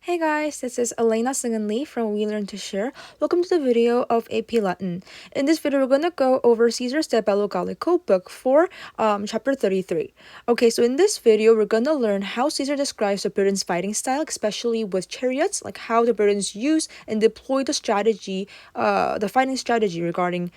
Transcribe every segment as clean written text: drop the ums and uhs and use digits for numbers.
Hey guys, this is Elena Seungeun Lee from We Learn to Share. Welcome to the video of AP Latin. In this video, we're going to go over Caesar's de Bello Gallico, book 4, chapter 33. Okay, so in this video, we're going to learn how Caesar describes the Britons' fighting style, especially with chariots, like how the Britons use and deploy the strategy, the fighting strategy regarding,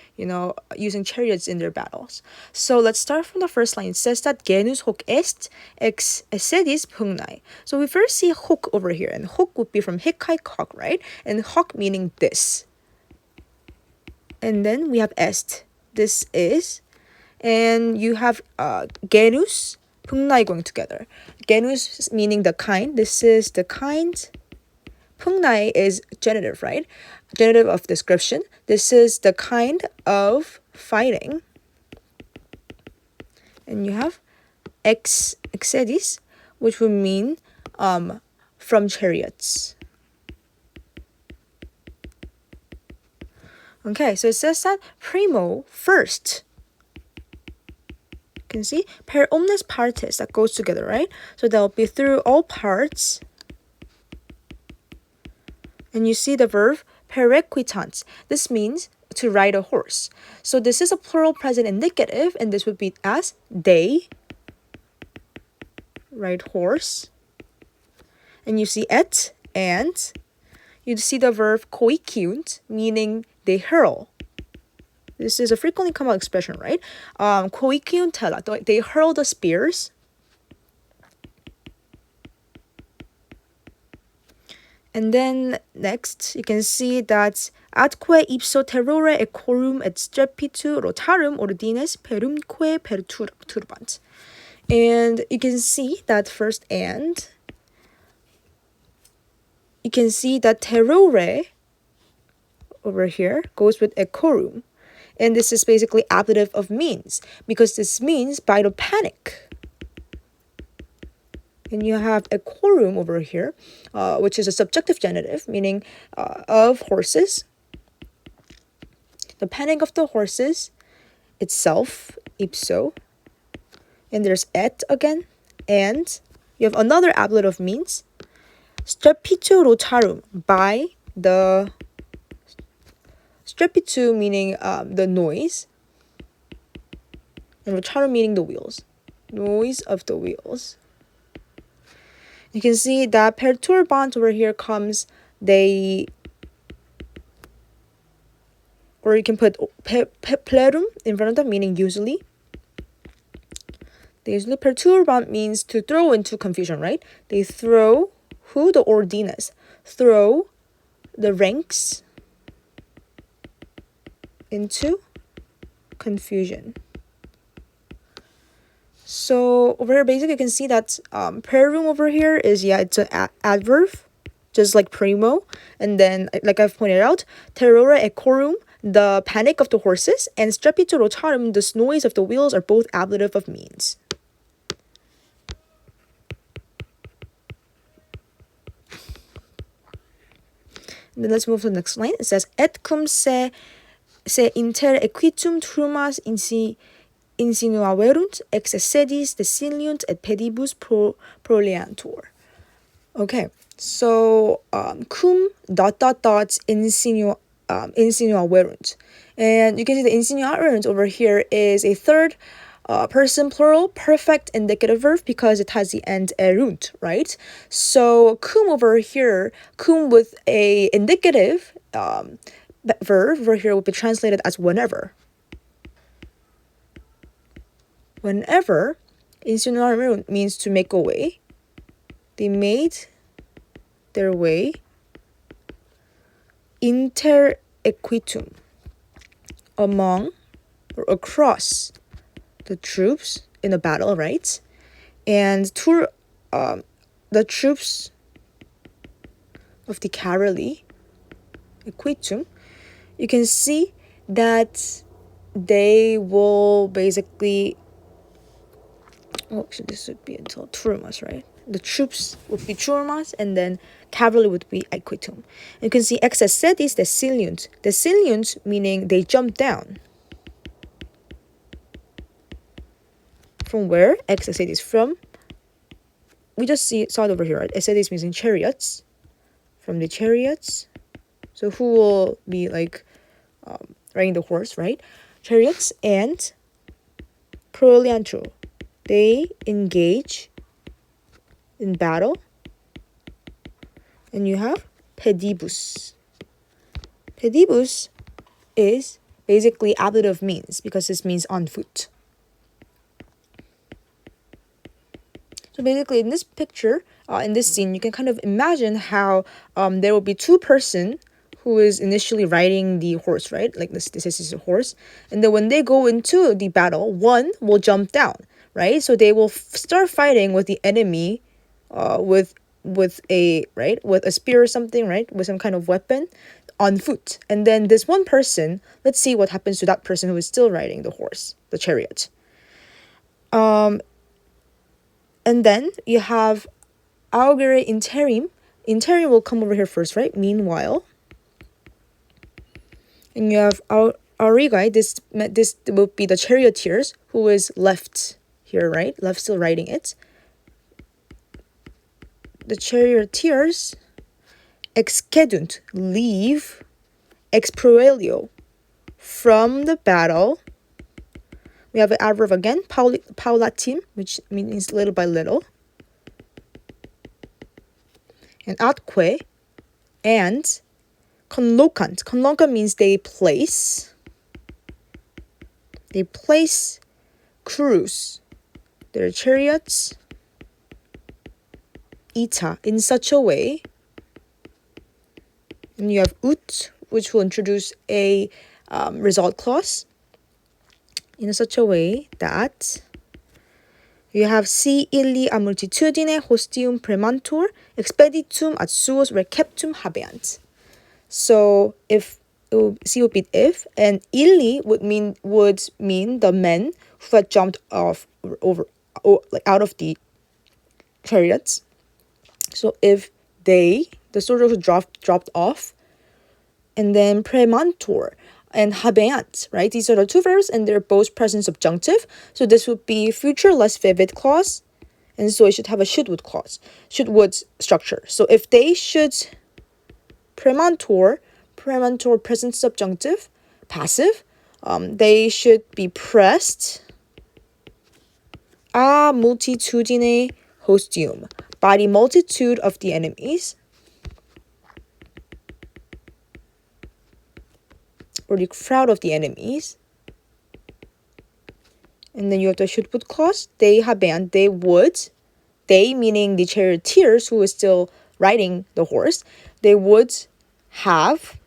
using chariots in their battles. So let's start from the first line. It says that genus hoc est ex sedis pugnae. So we first see hoc over here, and hoc would be from hic, hoc, right? And hoc meaning this. And then we have est, this is. And you have genus, pugnae going together. Genus meaning the kind, this is the kind. Pugnae is genitive, right? Genitive of description. This is the kind of fighting. And you have ex sedis, which would mean from chariots. Okay, so it says that primo, first. You can see per omnes partes, that goes together, right? So that'll be through all parts. And you see the verb perequitans. This means to ride a horse. So this is a plural present indicative, and this would be as they ride horse. And you see et, and you see the verb koikiunt, meaning they hurl. This is a frequently come out expression, right? Koikiuntela, they hurl the spears. And then next, you can see that atque ipso terrore equorum et strepitu rotarum ordines perumque perturbant. And you can see that first and. You can see that terrore over here goes with equorum. And this is basically ablative of means, because this means by the panic. And you have equorum over here, which is a subjunctive genitive, meaning of horses. The panic of the horses itself, ipso. And there's et again. And you have another ablative of means. Strepitu rotarum, by the strepitu meaning the noise, and rotarum meaning the wheels, noise of the wheels. You can see that perturbant over here comes they, or you can put plerum in front of them, meaning usually. Usually perturbant means to throw into confusion, right? They throw who? The ordines. Throw the ranks into confusion. So over here, basically, you can see that perum over here is, it's an adverb, just like primo. And then, like I've pointed out, terrore equorum, the panic of the horses, and strepitu rotarum, the noise of the wheels, are both ablative of means. And then let's move to the next line. It says, et cum se inter equitum turmas insinuaverunt ex sedis desiliunt et pedibus proleantur. Okay, so cum ... insinuaverunt. And you can see the insinuaverunt over here is a third person plural perfect indicative verb because it has the end erunt, right? So cum over here, cum with a indicative verb over here would be translated as whenever. Whenever, insinuaverunt means to make a way. They made their way inter equitum, among or across the troops in a battle, right? And the troops of the cavalry, equitum, you can see that they will basically, actually this would be until turmas, right? The troops would be turmas, and then cavalry would be equitum. You can see ex sedis desiliunt. Desiliunt meaning they jump down. From where? Ex sedis, from, we just saw it over here, right? Sedis means in chariots. from the chariots. So who will be like riding the horse, right? Chariots and proeliantro. They engage in battle. And you have pedibus. Pedibus is basically ablative means because this means on foot. So basically in this picture, in this scene, you can kind of imagine how there will be two person who is initially riding the horse, right? Like this is a horse. And then when they go into the battle, one will jump down, right? So they will start fighting with the enemy with a spear or something, right? With some kind of weapon on foot. And then this one person, let's see what happens to that person who is still riding the horse, the chariot. And then you have augere interim. Interim will come over here first, right? Meanwhile. And you have aurigai. This will be the charioteers who is left here, right? Left still riding it. The charioteers excedunt, leave, ex proelio, from the battle. We have an adverb again, paulatim, which means little by little. And atque, and conlocant. Conlocant means they place. They place crews, their chariots, ita, in such a way. And you have ut, which will introduce a result clause in such a way that you have si illi a multitudine hostium premantur expeditum ad suos receptum habeant. So if si would be if, and illi would mean the men who had jumped off out of the chariots. So if the soldiers who dropped off, and then premantur and habeant, right? These are the two verbs and they're both present subjunctive. So this would be future less vivid clause. And so it should have a should-would clause, should-would structure. So if they should premantur present subjunctive, passive, they should be pressed a multitudine hostium, by the multitude of the enemies, or the crowd of the enemies. And then you have the should-would clause. They habeant, they would. They, meaning the charioteers who is still riding the horse, they would have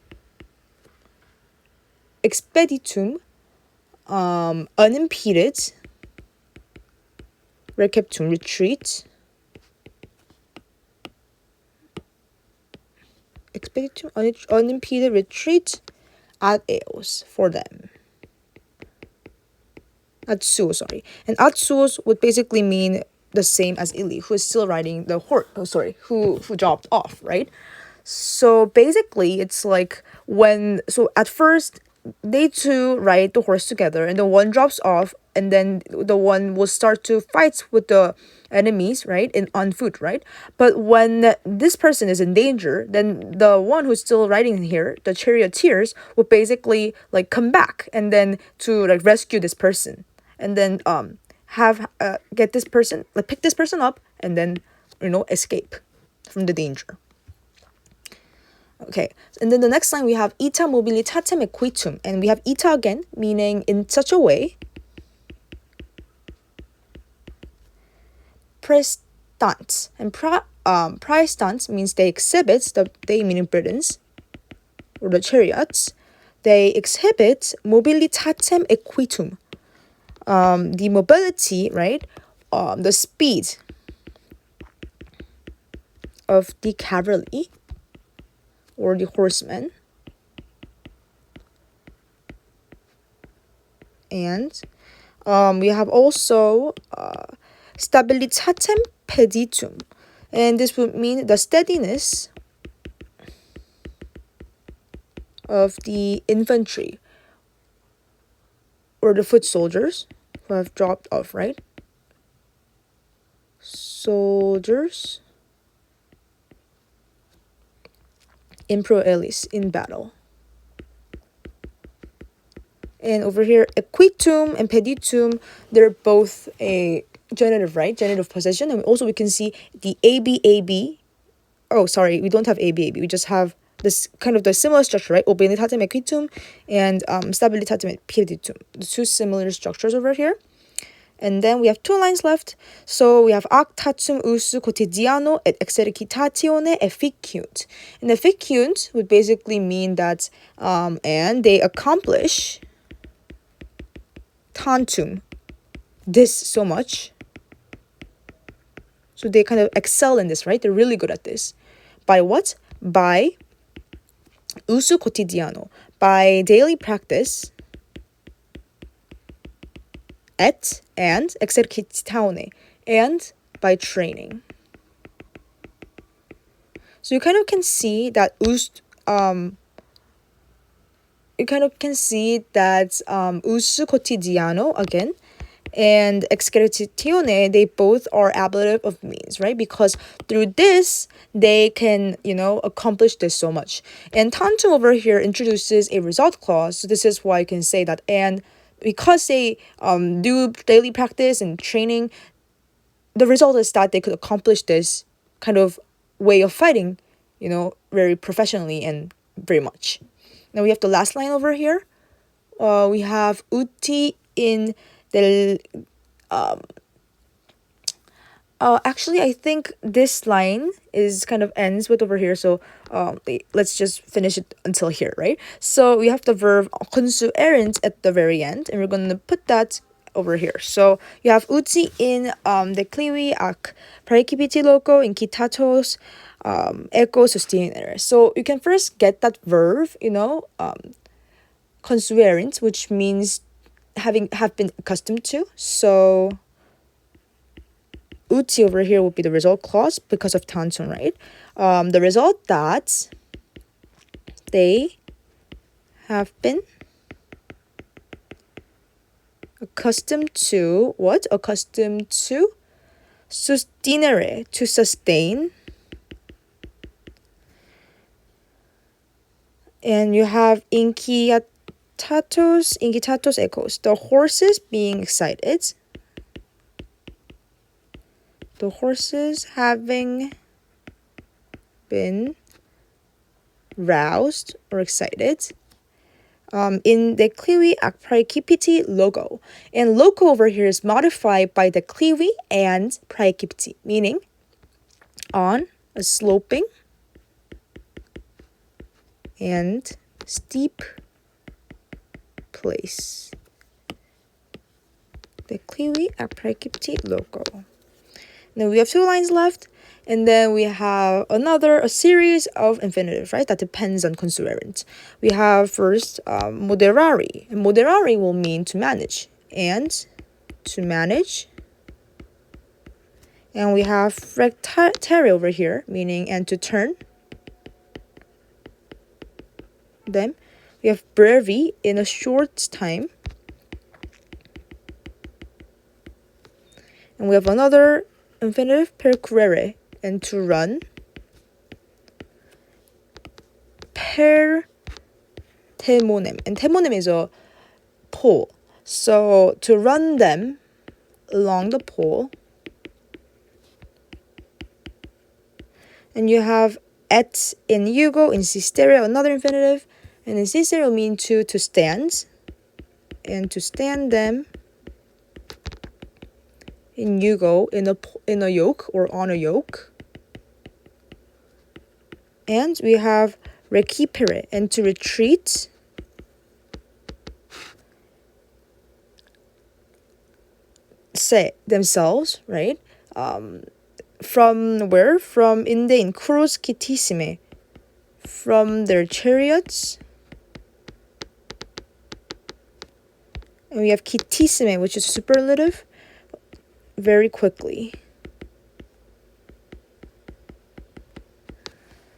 expeditum, unimpeded, receptum, retreat, expeditum, unimpeded retreat ad eos, for them. Ad suos, sorry. And ad suos would basically mean the same as illi, who is still riding the horse, who dropped off, right? So basically it's like so at first they two ride the horse together and the one drops off and then the one will start to fight with the enemies, right, on foot, right? But when this person is in danger, then the one who's still riding here, the charioteers, will basically like come back and then to like rescue this person and then get this person, like pick this person up and then escape from the danger. Okay, and then the next line we have ita mobilitatem equitum, and we have ita again, meaning in such a way. Praestant, and praestant means they exhibit, they meaning Britons, or the chariots, they exhibit mobilitatem equitum, the mobility, right, the speed of the cavalry, or the horsemen. And we have also stabilitatem peditum, and this would mean the steadiness of the infantry or the foot soldiers who have dropped off, right? Soldiers in pro elis, in battle. And over here, equitum and peditum, they're both a genitive, right? Genitive possession. And also we can see the AB. Oh, sorry, we don't have AB. We just have this kind of the similar structure, right? Obedientatem equitum and stabilitatem et peditum. The two similar structures over here. And then we have 2 lines left. So we have ac tatum us quotidiano et exercitatione efficiunt. And efficiunt would basically mean that and they accomplish tantum, this so much. So they kind of excel in this, right? They're really good at this. By what? By uso quotidiano, by daily practice, et and exercitaone, and by training. So you kind of can see that uso quotidiano again and exercitazione, they both are ablative of means, right? Because through this they can, accomplish this so much. And tantum over here introduces a result clause, so this is why you can say that. And because they do daily practice and training, the result is that they could accomplish this kind of way of fighting, very professionally and very much. Now we have the last line over here. We have uti in del. Actually, I think this line is kind of ends with over here. So let's just finish it until here, right? So we have the verb consuerent at the very end, and we're going to put that over here. So you have uti in declivi ac praecipiti loco incitatos eco sustinere. So you can first get that verb, consuerent, which means have been accustomed to. So uti over here would be the result clause because of tantum, right? The result that they have been accustomed to what? Accustomed to sustinere, to sustain. And you have incitatos ecos, the horses being excited. The horses having been roused or excited. In declivi ac praecipiti logo. And logo over here is modified by declivi and praecipiti, meaning on a sloping and steep place. Declivi ac praecipiti logo. Now we have 2 lines left, and then we have a series of infinitive, right? That depends on consuerent. We have first moderari, and moderari will mean to manage, and to manage. And we have rectare over here, meaning and to turn. Then we have brevi, in a short time. And we have another infinitive, percurrere, and to run. Per temonem, and temonem is a pole. So to run them along the pole. And you have et in yugo, insistere, another infinitive, and insistere will mean to stand, and to stand them in yugo, in a yoke or on a yoke. And we have recipere, and to retreat. Say themselves, right? From where? From inde in cruz quitissime, from their chariots. And we have quitissime, which is superlative, very quickly.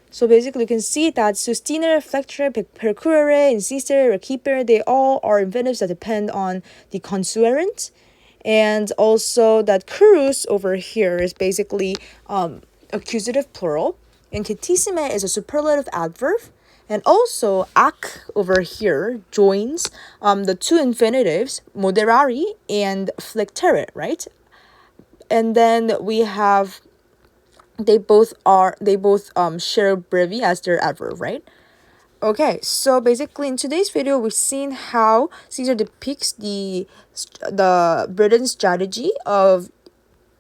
So basically you can see that sustinere, flectere, percurrere, insistere, recipere, they all are infinitives that depend on the consuerent. And also that curus over here is basically accusative plural. And "게티스메" is a superlative adverb. And also, "ak" over here joins the two infinitives, moderari and flectere, right? And then we have they both share brevi as their adverb, right? Okay, so basically in today's video, we've seen how Caesar depicts the Britain strategy of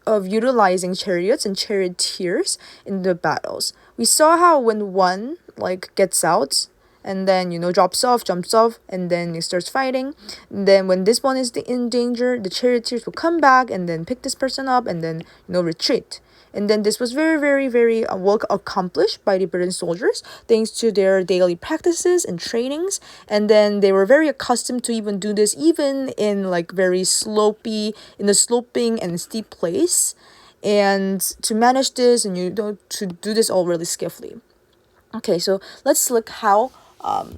utilizing chariots and charioteers in the battles. We saw how when one gets out and then drops off, jumps off, and then he starts fighting. And then when this one is in danger, the charioteers will come back and then pick this person up and then retreat. And then this was very, very, very well accomplished by the British soldiers thanks to their daily practices and trainings. And then they were very accustomed to even do this even in very in a sloping and steep place. And to manage this and to do this all really skillfully. Okay, so let's look how